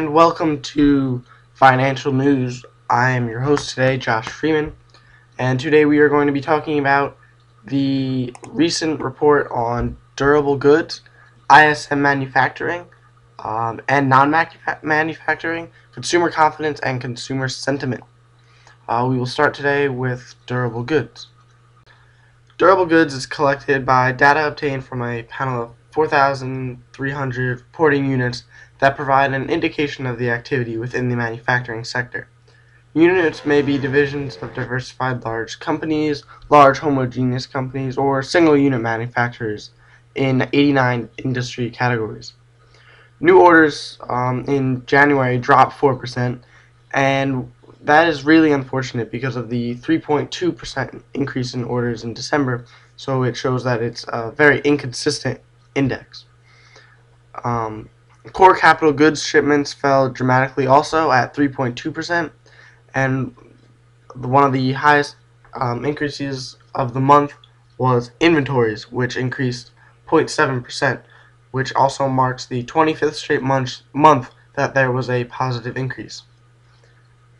and welcome to Financial News. I am your host today, Josh Freeman, and today we are going to be talking about the recent report on durable goods, ISM manufacturing, and non-manufacturing, consumer confidence, and consumer sentiment. We will start today with durable goods. Durable goods is collected by data obtained from a panel of 4,300 reporting units that provide an indication of the activity within the manufacturing sector. Units may be divisions of diversified large companies, large homogeneous companies, or single unit manufacturers in 89 industry categories. New orders in January dropped 4%, and that is really unfortunate because of the 3.2% increase in orders in December, so it shows that it's a very inconsistent index. Core capital goods shipments fell dramatically also at 3.2%, and one of the highest increases of the month was inventories, which increased 0.7%, which also marks the 25th straight month that there was a positive increase.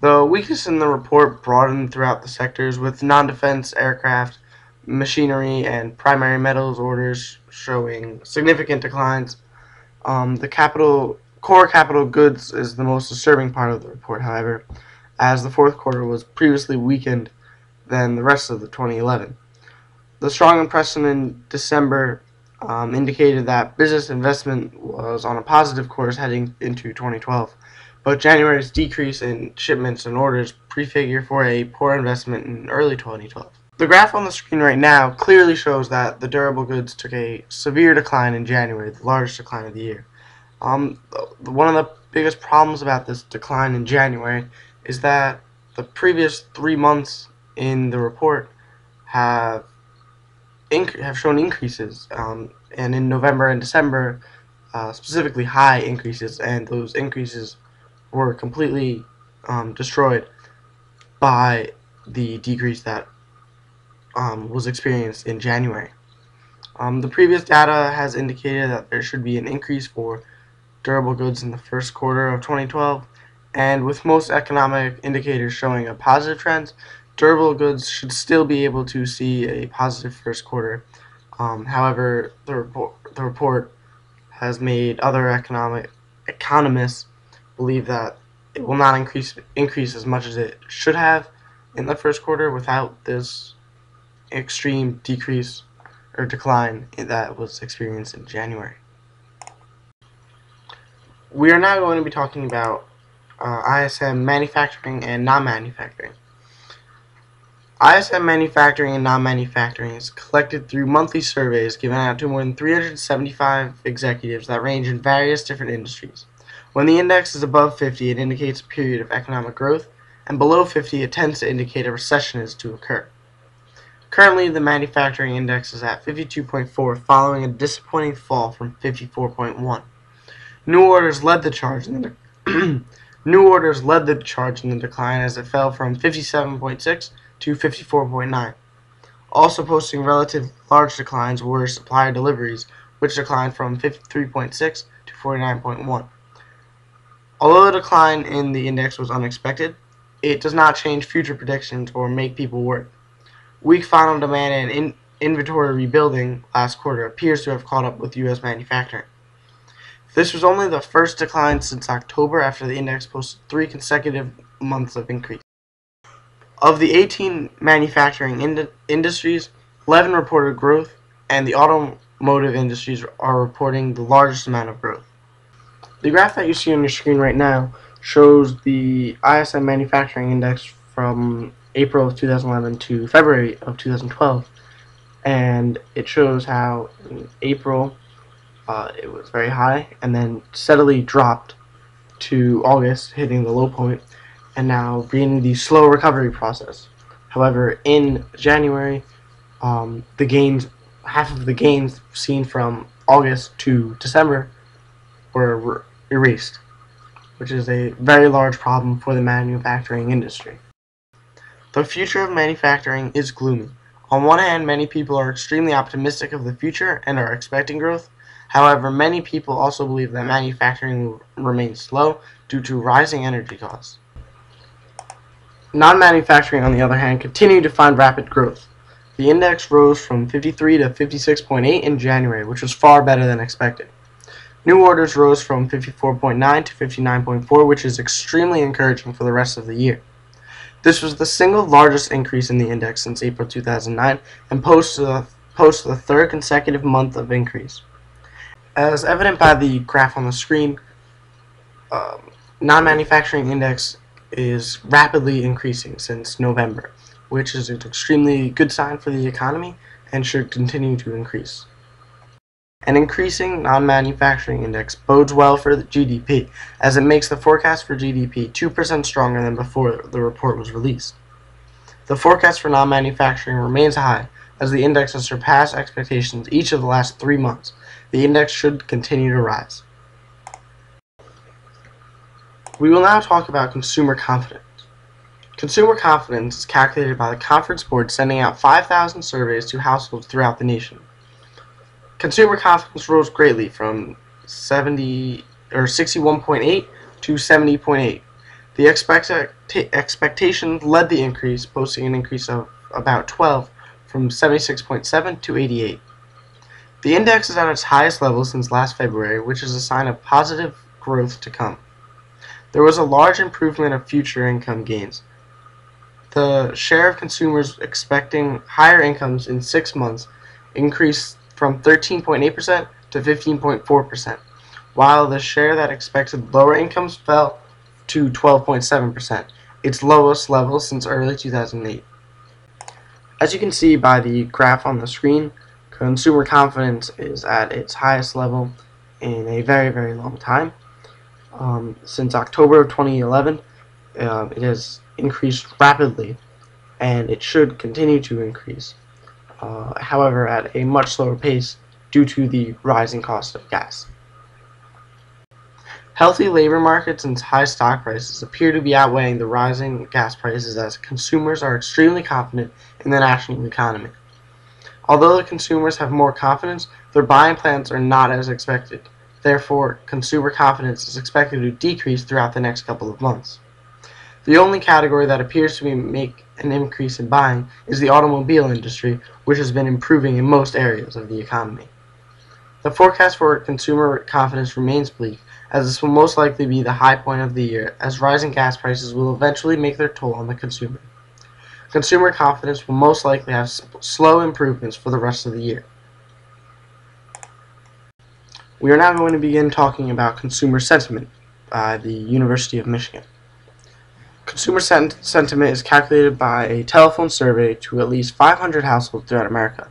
The weakness in the report broadened throughout the sectors, with non-defense aircraft, machinery, and primary metals orders showing significant declines. The core capital goods is the most disturbing part of the report, however, as the fourth quarter was previously weakened than the rest of the 2011. The strong impression in December indicated that business investment was on a positive course heading into 2012, but January's decrease in shipments and orders prefigure for a poor investment in early 2012. The graph on the screen right now clearly shows that the durable goods took a severe decline in January, the largest decline of the year. One of the biggest problems about this decline in January is that the previous 3 months in the report have shown increases, and in November and December, specifically high increases, and those increases were completely destroyed by the decrease that was experienced in January. The previous data has indicated that there should be an increase for durable goods in the first quarter of 2012, and with most economic indicators showing a positive trend, durable goods should still be able to see a positive first quarter. However, the report has made other economists believe that it will not increase as much as it should have in the first quarter without this extreme decrease or decline that was experienced in January. We are now going to be talking about ISM manufacturing and non-manufacturing. ISM manufacturing and non-manufacturing is collected through monthly surveys given out to more than 375 executives that range in various different industries. When the index is above 50, it indicates a period of economic growth, and below 50, it tends to indicate a recession is to occur. Currently, the manufacturing index is at 52.4, following a disappointing fall from 54.1. New orders led the charge in the decline as it fell from 57.6 to 54.9. Also posting relative large declines were supplier deliveries, which declined from 53.6 to 49.1. Although the decline in the index was unexpected, it does not change future predictions or make people worry. Weak final demand and inventory rebuilding last quarter appears to have caught up with U.S. manufacturing. This was only the first decline since October after the index posted 3 consecutive months of increase. Of the 18 manufacturing industries, 11 reported growth, and the automotive industries are reporting the largest amount of growth. The graph that you see on your screen right now shows the ISM manufacturing index from April of 2011 to February of 2012, and it shows how in April it was very high and then steadily dropped to August, hitting the low point, and now beginning the slow recovery process. However, in January, half of the gains seen from August to December were erased, which is a very large problem for the manufacturing industry. The future of manufacturing is gloomy. On one hand, many people are extremely optimistic of the future and are expecting growth. However, many people also believe that manufacturing will remain slow due to rising energy costs. Non-manufacturing, on the other hand, continued to find rapid growth. The index rose from 53 to 56.8 in January, which was far better than expected. New orders rose from 54.9 to 59.4, which is extremely encouraging for the rest of the year. This was the single largest increase in the index since April 2009 and posts the third consecutive month of increase. As evident by the graph on the screen, non-manufacturing index is rapidly increasing since November, which is an extremely good sign for the economy and should continue to increase. An increasing non-manufacturing index bodes well for the GDP, as it makes the forecast for GDP 2% stronger than before the report was released. The forecast for non-manufacturing remains high, as the index has surpassed expectations each of the last 3 months. The index should continue to rise. We will now talk about consumer confidence. Consumer confidence is calculated by the Conference Board, sending out 5,000 surveys to households throughout the nation. Consumer confidence rose greatly from 61.8 to 70.8. The expectations led the increase, posting an increase of about 12 from 76.7 to 88. The index is at its highest level since last February, which is a sign of positive growth to come. There was a large improvement of future income gains. The share of consumers expecting higher incomes in 6 months increased from 13.8% to 15.4%, while the share that expected lower incomes fell to 12.7%, its lowest level since early 2008. As you can see by the graph on the screen, consumer confidence is at its highest level in a very, very long time. Since October of 2011, it has increased rapidly, and it should continue to increase, however at a much slower pace due to the rising cost of gas. Healthy labor markets and high stock prices appear to be outweighing the rising gas prices, as consumers are extremely confident in the national economy. Although the consumers have more confidence, their buying plans are not as expected. Therefore, consumer confidence is expected to decrease throughout the next couple of months. The only category that appears to make an increase in buying is the automobile industry, which has been improving in most areas of the economy. The forecast for consumer confidence remains bleak, as this will most likely be the high point of the year, as rising gas prices will eventually make their toll on the consumer. Consumer confidence will most likely have slow improvements for the rest of the year. We are now going to begin talking about consumer sentiment by the University of Michigan. Consumer sentiment is calculated by a telephone survey to at least 500 households throughout America.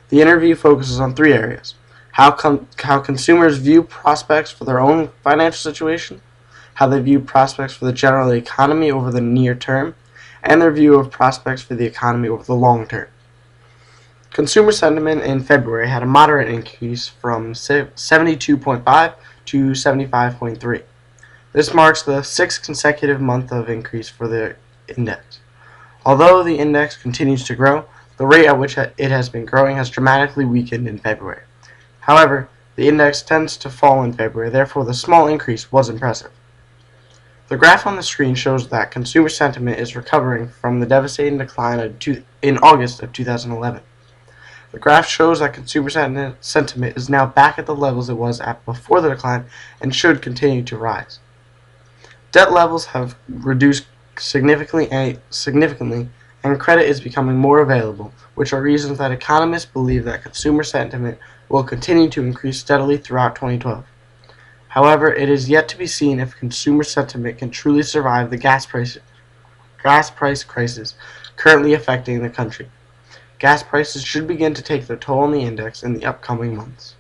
The interview focuses on 3 areas: how consumers view prospects for their own financial situation, how they view prospects for the general economy over the near term, and their view of prospects for the economy over the long term. Consumer sentiment in February had a moderate increase from 72.5 to 75.3. This marks the 6th consecutive month of increase for the index. Although the index continues to grow, the rate at which it has been growing has dramatically weakened in February. However, the index tends to fall in February, therefore the small increase was impressive. The graph on the screen shows that consumer sentiment is recovering from the devastating decline in August of 2011. The graph shows that consumer sentiment is now back at the levels it was at before the decline and should continue to rise. Debt levels have reduced significantly, and credit is becoming more available, which are reasons that economists believe that consumer sentiment will continue to increase steadily throughout 2012. However, it is yet to be seen if consumer sentiment can truly survive the gas price crisis currently affecting the country. Gas prices should begin to take their toll on the index in the upcoming months.